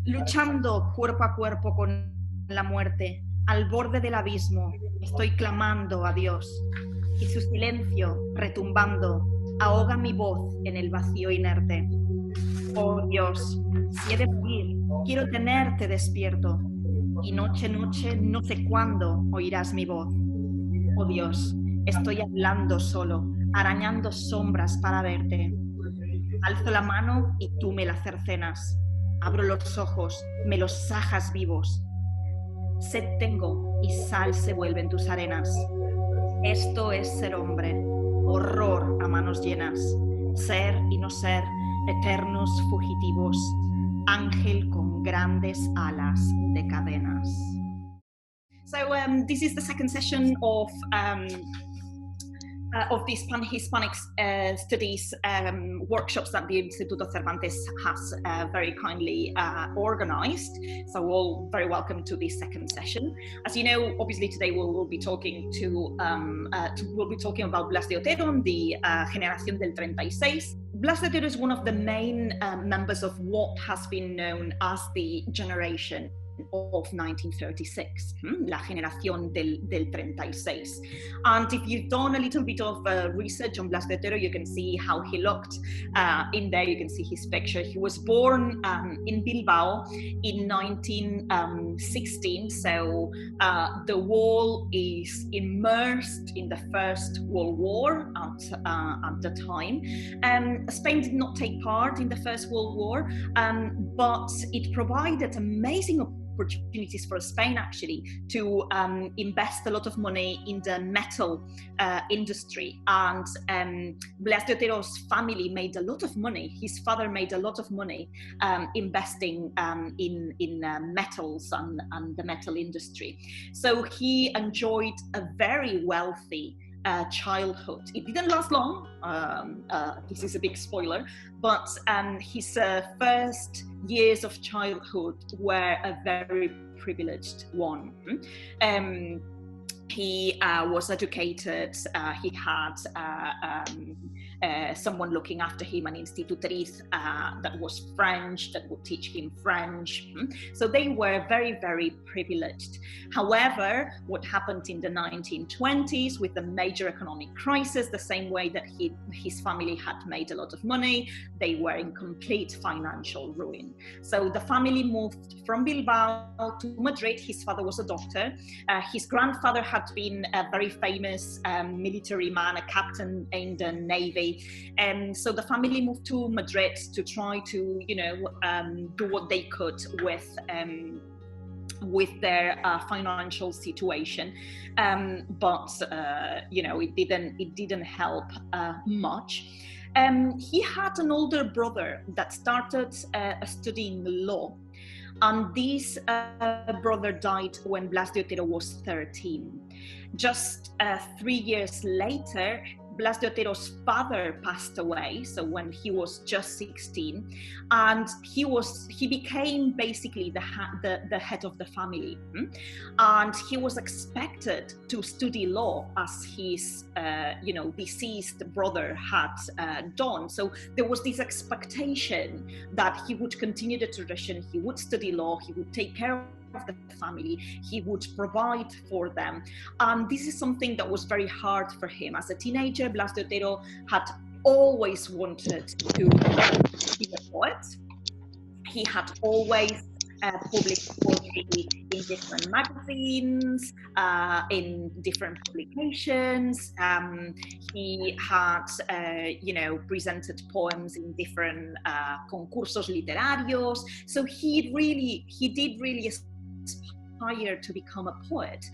luchando cuerpo a cuerpo con la muerte, al borde del abismo, estoy clamando a Dios, y su silencio, retumbando, ahoga mi voz en el vacío inerte. Oh Dios, si he de morir, quiero tenerte despierto, y noche, noche, no sé cuándo oirás mi voz. Oh Dios, estoy hablando solo, arañando sombras para verte. Alzo la mano y tú me la cercenas. Abro los ojos, me los sajas vivos. Sed tengo y sal se vuelven tus arenas. Esto es ser hombre, horror a manos llenas. Ser y no ser, eternos fugitivos, ángel con grandes alas de cadenas. So this is the second session of these Panhispanic Studies workshops that the Instituto Cervantes has very kindly organized. So all very welcome to this second session. As you know, obviously today we'll be talking about Blas de Otero and the Generación del 36. Blas de Otero is one of the main members of what has been known as the generation of 1936, la generación del 36. And if you've done a little bit of research on Blas de Otero, you can see how he looked. In there you can see his picture. He was born in Bilbao in 1916, so the world is immersed in the First World War at the time. Spain did not take part in the First World War, but it provided amazing opportunities for Spain actually to invest a lot of money in the metal industry, and Blas de Otero's family made a lot of money. His father made a lot of money investing in metals and the metal industry. So he enjoyed a very wealthy childhood. It didn't last long, this is a big spoiler, but his first years of childhood were a very privileged one. He was educated, he had someone looking after him, an institutriz that was French, that would teach him French. So they were very, very privileged. However, what happened in the 1920s with the major economic crisis, the same way that his family had made a lot of money, they were in complete financial ruin. So the family moved from Bilbao to Madrid. His father was a doctor. His grandfather had been a very famous military man, a captain in the Navy. So the family moved to Madrid to try to, do what they could with their financial situation, but it didn't help much. He had an older brother that started studying law, and this brother died when Blas de Otero was 13. Just 3 years later, Blas de Otero's father passed away, so when he was just 16, and he became basically the head of the family, and he was expected to study law as his deceased brother had done. So there was this expectation that he would continue the tradition, he would study law, he would take care of the family, he would provide for them. This is something that was very hard for him. As a teenager, Blas de Otero had always wanted to be a poet. He had always published poetry in different magazines, in different publications. He had, presented poems in different concursos literarios. So he did really aspire to become a poet.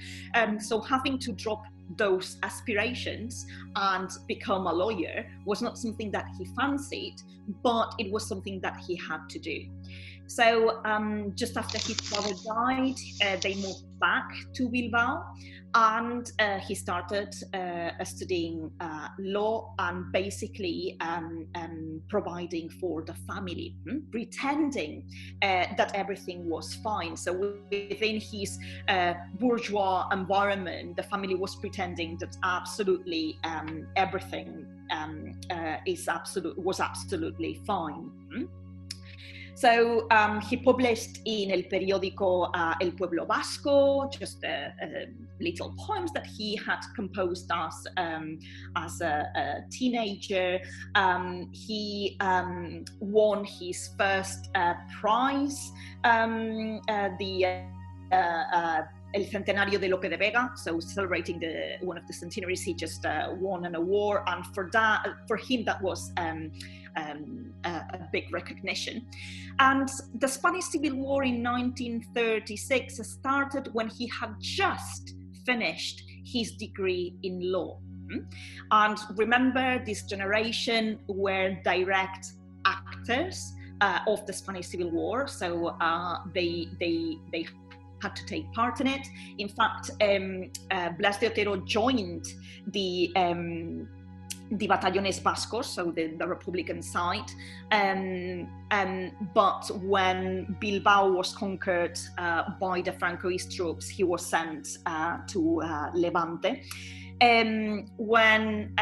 So having to drop those aspirations and become a lawyer was not something that he fancied, but it was something that he had to do. So just after his father died, they moved back to Bilbao, and he started studying law and basically providing for the family, pretending that everything was fine. So within his bourgeois environment, the family was pretending that absolutely everything was absolutely fine. So he published in el periódico El Pueblo Vasco just little poems that he had composed as a teenager. He won his first prize, El Centenario de Lope de Vega, so celebrating one of the centenaries. He just won an award, and for him that was a big recognition. And the Spanish Civil War in 1936 started when he had just finished his degree in law. And remember, this generation were direct actors of the Spanish Civil War, so they had to take part in it. In fact, Blas de Otero joined the Batallones Vascos, so the Republican side, but when Bilbao was conquered by the Francoist troops, he was sent to Levante. When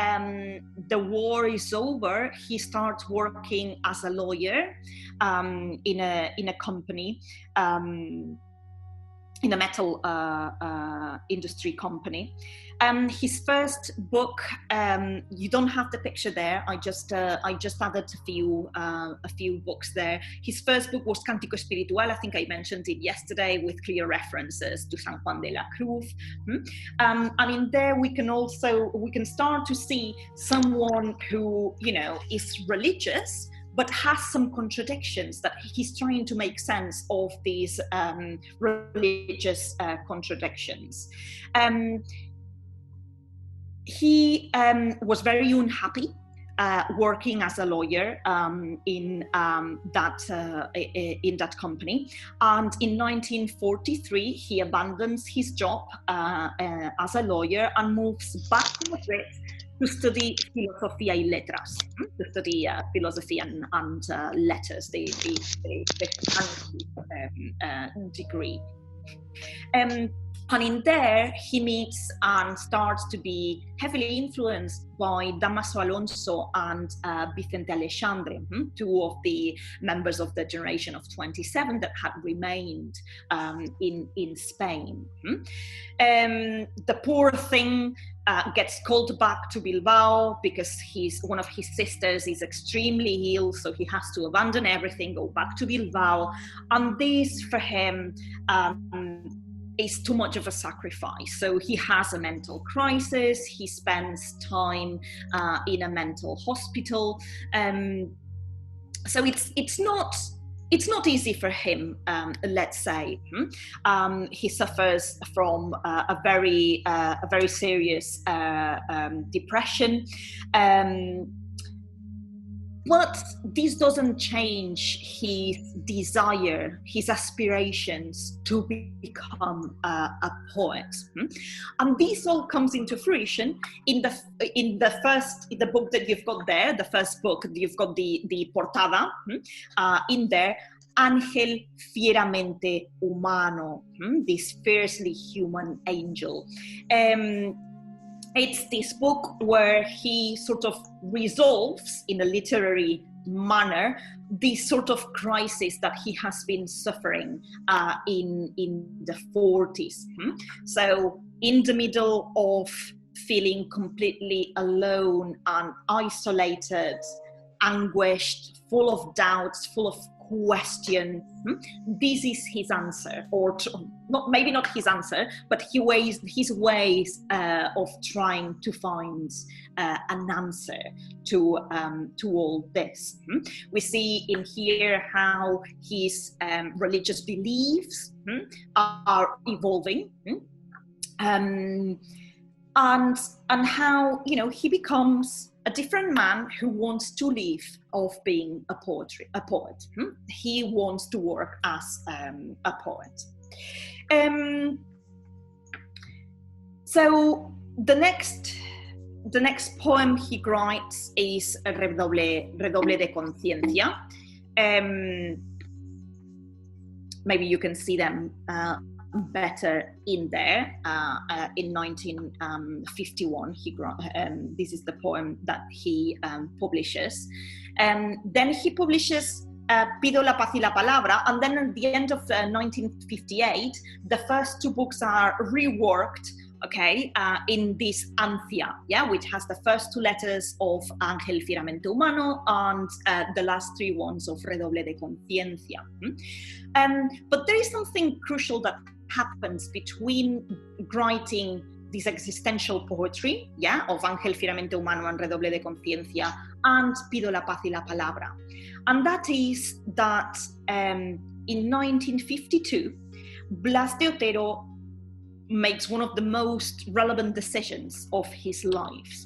the war is over, he starts working as a lawyer in a company, in a metal industry company. His first book, you don't have the picture there. I just added a few books there. His first book was Cántico Espiritual. I think I mentioned it yesterday, with clear references to San Juan de la Cruz. And in there we can start to see someone who, you know, is religious, but has some contradictions, that he's trying to make sense of these religious contradictions. He was very unhappy working as a lawyer in that company, and in 1943 he abandons his job as a lawyer and moves back to Madrid to study Filosofía y Letras, to study philosophy and letters, the degree. And in there, he meets and starts to be heavily influenced by Damaso Alonso and Vicente Alexandre, two of the members of the generation of 27 that had remained in Spain. The poor thing gets called back to Bilbao because one of his sisters is extremely ill, so he has to abandon everything, go back to Bilbao, and this for him is too much of a sacrifice. So he has a mental crisis. He spends time in a mental hospital. So it's not easy for him, let's say. He suffers from a very serious depression. But this doesn't change his desire, his aspirations to become a poet. And this all comes into fruition in the book that you've got there, the first book. You've got the portada in there, Ángel fieramente humano, this fiercely human angel. It's this book where he sort of resolves in a literary manner this sort of crisis that he has been suffering in the 40s. So in the middle of feeling completely alone and isolated, anguished, full of doubts, full of question, this is his answer, or maybe not his answer, but his ways of trying to find an answer to all this. We see in here how his religious beliefs are evolving, and how, you know, he becomes a different man who wants to live of being a poet. He wants to work as a poet. So the next poem he writes is Redoble de Conciencia. Maybe you can see them better in there. In 1951, this is the poem that he publishes. Then he publishes Pido la paz y la palabra, and then at the end of 1958, the first two books are reworked, okay, in this Ancia, yeah, which has the first two letters of Ángel Fieramente Humano and the last three ones of Redoble de Conciencia. But there is something crucial that happens between writing this existential poetry, yeah, of Ángel Fieramente Humano and Redoble de Conciencia, and Pido la paz y la palabra. And that is that in 1952, Blas de Otero makes one of the most relevant decisions of his life.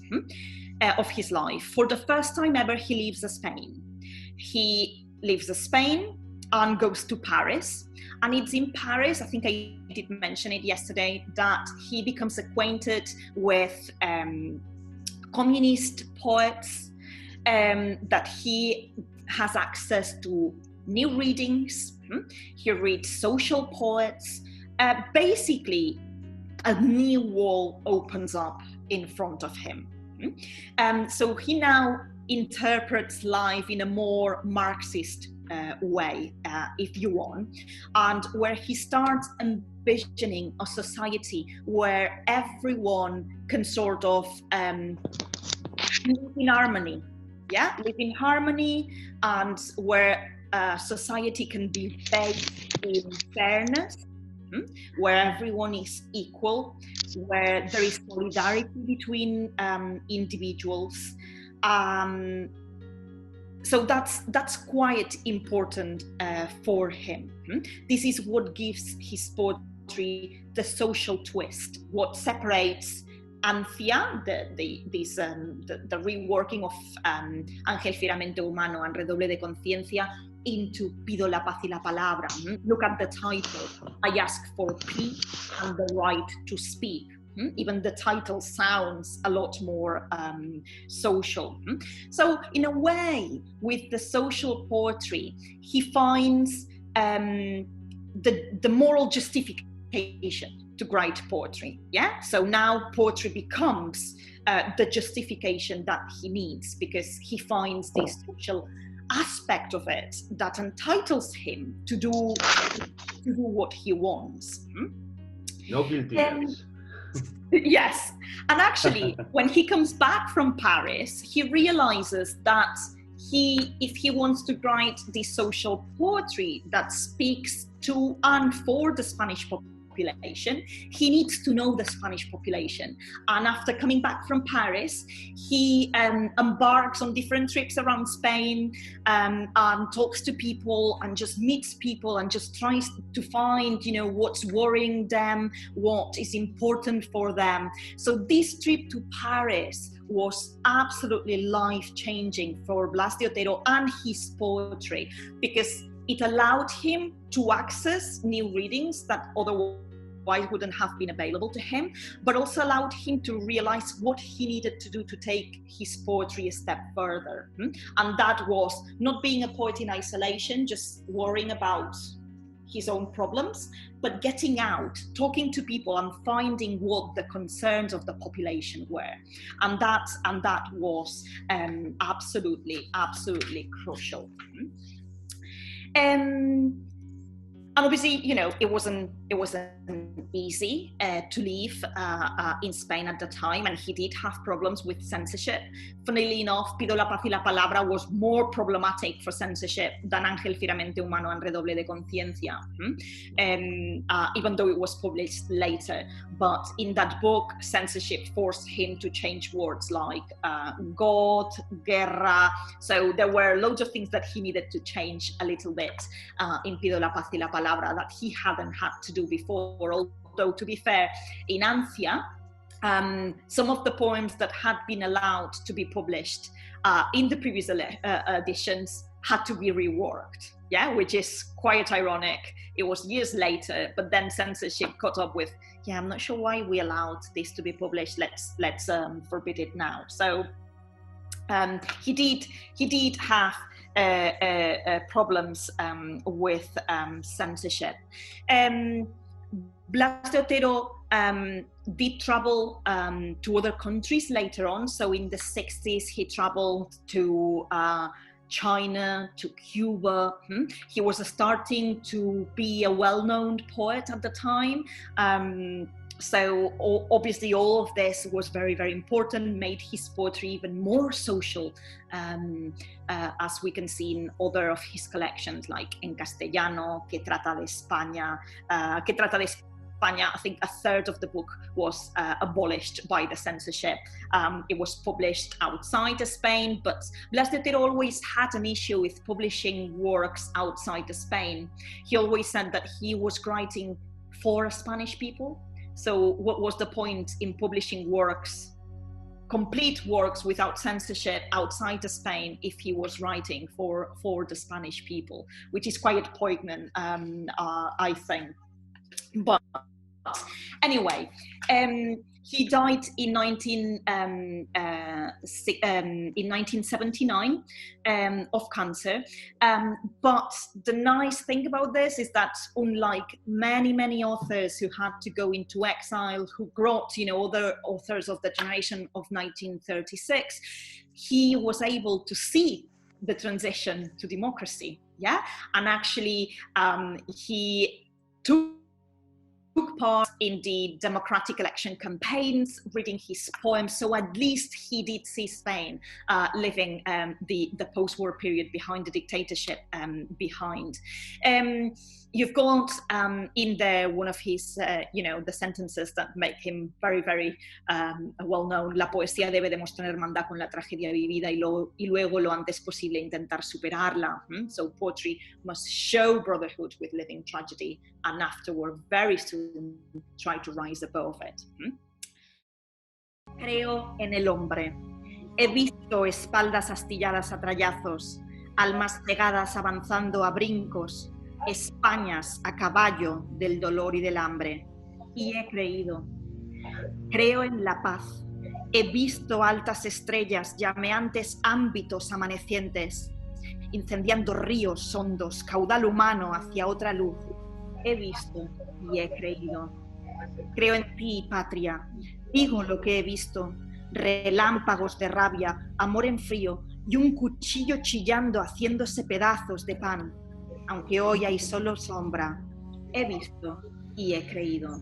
For the first time ever, he leaves Spain. He leaves Spain and goes to Paris. And it's in Paris, I think I did mention it yesterday, that he becomes acquainted with communist poets, that he has access to new readings. He reads social poets. Basically, a new world opens up in front of him. So he now interprets life in a more Marxist way, if you want, and where he starts envisioning a society where everyone can sort of live in harmony, yeah, live in harmony, and where society can be based in fairness, where everyone is equal, where there is solidarity between individuals. So that's quite important for him. This is what gives his poetry the social twist, what separates Ancia, the reworking of Ángel Fieramente Humano and Redoble de Conciencia, into Pido la paz y la palabra. Look at the title, I ask for peace and the right to speak. Even the title sounds a lot more social. So in a way, with the social poetry, he finds the moral justification to write poetry. Yeah. So now poetry becomes the justification that he needs, because he finds this social aspect of it that entitles him to do what he wants. No guilty. Yes. And actually, when he comes back from Paris, he realizes that if he wants to write this social poetry that speaks to and for the Spanish population, he needs to know the Spanish population. And after coming back from Paris, he embarks on different trips around Spain, and talks to people and just meets people and just tries to find, what's worrying them, what is important for them. So this trip to Paris was absolutely life-changing for Blas de Otero and his poetry, because it allowed him to access new readings that otherwise wouldn't have been available to him, but also allowed him to realize what he needed to do to take his poetry a step further. And that was not being a poet in isolation, just worrying about his own problems, but getting out, talking to people and finding what the concerns of the population were. And that was absolutely crucial. And obviously, it wasn't easy to live in Spain at the time, and he did have problems with censorship. Funnily enough, Pido la paz y la palabra was more problematic for censorship than Ángel Fieramente Humano and Redoble de Conciencia, even though it was published later. But in that book, censorship forced him to change words like God, guerra. So there were loads of things that he needed to change a little bit in Pido la paz y la palabra that he hadn't had to do before. Although, to be fair, in Ancia, some of the poems that had been allowed to be published in the previous editions had to be reworked, which is quite ironic. It was years later, but then censorship caught up with, I'm not sure why we allowed this to be published. Let's forbid it now. So he did have problems with censorship. Blas de Otero did travel to other countries later on. So in the 60s, he traveled to China to Cuba. He was starting to be a well-known poet at the time. So obviously all of this was very, very important, made his poetry even more social, as we can see in other of his collections, like En Castellano, Que trata de España, I think a third of the book was abolished by the censorship. It was published outside of Spain, but Blas de Otero always had an issue with publishing works outside of Spain. He always said that he was writing for Spanish people. So what was the point in publishing works, complete works without censorship outside of Spain, if he was writing for the Spanish people, which is quite poignant, I think. But anyway, he died in 1979 of cancer. But the nice thing about this is that, unlike many authors who had to go into exile, who wrote, other authors of the generation of 1936, he was able to see the transition to democracy. Yeah, and actually, he took part in the democratic election campaigns, reading his poems, so at least he did see Spain living the post-war period behind the dictatorship behind. You've got in there one of his, the sentences that make him very, very well known. La poesía debe demostrar hermandad con la tragedia vivida y luego lo antes posible intentar superarla. So poetry must show brotherhood with living tragedy, and afterward, very soon, try to rise above it. Creo en el hombre. He visto espaldas astilladas a trallazos, almas cegadas avanzando a brincos, Españas a caballo del dolor y del hambre, y he creído. Creo en la paz. He visto altas estrellas, llameantes ámbitos amanecientes, incendiando ríos hondos, caudal humano hacia otra luz. He visto y he creído. Creo en ti, patria. Digo lo que he visto. Relámpagos de rabia, amor en frío y un cuchillo chillando haciéndose pedazos de pan. Aunque hoy hay solo sombra, he visto y he creído.